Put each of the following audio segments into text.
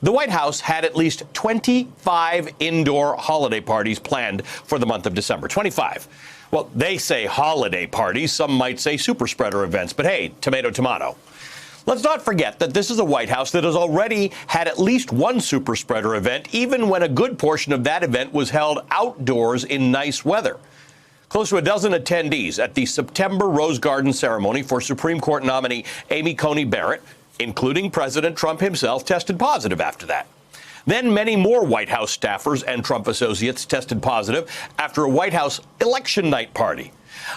The White House had at least 25 indoor holiday parties planned for the month of December. 25. Well, they say holiday parties. Some might say super spreader events. But hey, tomato, tomato. Let's not forget that this is a White House that has already had at least one super spreader event, even when a good portion of that event was held outdoors in nice weather. Close to a dozen attendees at the September Rose Garden ceremony for Supreme Court nominee Amy Coney Barrett, including President Trump himself, tested positive after that. Then many more White House staffers and Trump associates tested positive after a White House election night party.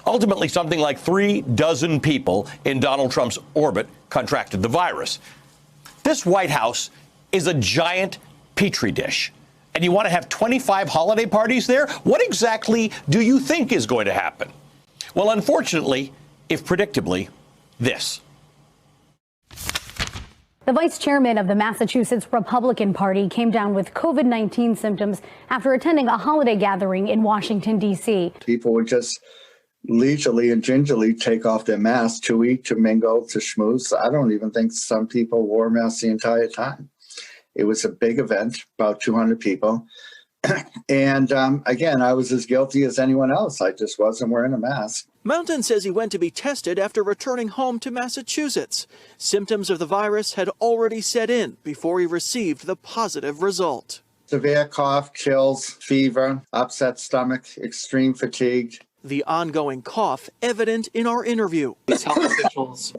Ultimately, something like 36 people in Donald Trump's orbit contracted the virus. This White House is a giant petri dish. And you want to have 25 holiday parties there? What exactly do you think is going to happen? Well, unfortunately, if predictably, this. The vice chairman of the Massachusetts Republican Party came down with COVID-19 symptoms after attending a holiday gathering in Washington, D.C. People would just leisurely and gingerly take off their masks to eat, to mingle, to schmooze. I don't even think some people wore masks the entire time. It was a big event, about 200 people. And again, I was as guilty as anyone else. I just wasn't wearing a mask. Mountain says he went to be tested after returning home to Massachusetts. Symptoms of the virus had already set in before he received the positive result. Severe cough, chills, fever, upset stomach, extreme fatigue. The ongoing cough evident in our interview. These health officials.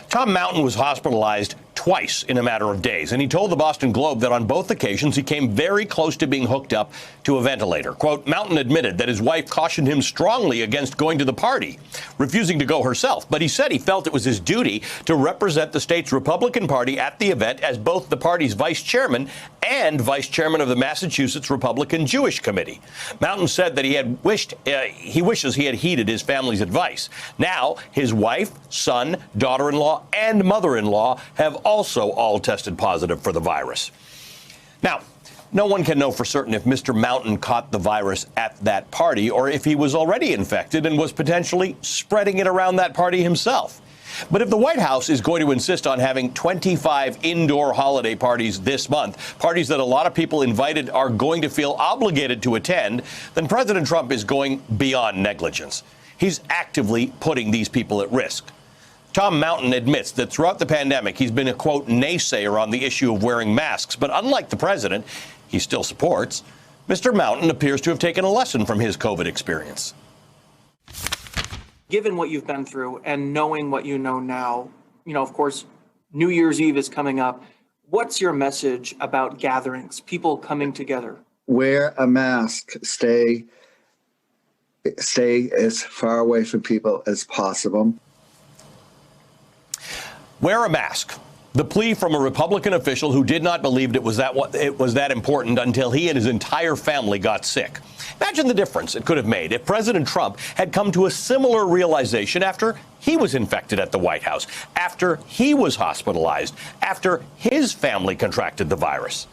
Tom Mountain was hospitalized twice in a matter of days, and he told the Boston Globe that on both occasions he came very close to being hooked up to a ventilator. Quote, Mountain admitted that his wife cautioned him strongly against going to the party, refusing to go herself. But he said he felt it was his duty to represent the state's Republican Party at the event as both the party's vice chairman and vice chairman of the Massachusetts Republican Jewish Committee. Mountain said that he wishes he had heeded his family's advice. Now, his wife, son, daughter-in-law, and mother-in-law have also all tested positive for the virus. Now, no one can know for certain if Mr. Mountain caught the virus at that party or if he was already infected and was potentially spreading it around that party himself. But if the White House is going to insist on having 25 indoor holiday parties this month, parties that a lot of people invited are going to feel obligated to attend, then President Trump is going beyond negligence. He's actively putting these people at risk. Tom Mountain admits that throughout the pandemic, he's been a, quote, naysayer on the issue of wearing masks. But unlike the president, he still supports. Mr. Mountain appears to have taken a lesson from his COVID experience. Given what you've been through and knowing what you know now, of course, New Year's Eve is coming up. What's your message about gatherings, people coming together? Wear a mask. Stay as far away from people as possible. Wear a mask. The plea from a Republican official who did not believe it was that important until he and his entire family got sick. Imagine the difference it could have made if President Trump had come to a similar realization after he was infected at the White House, after he was hospitalized, after his family contracted the virus.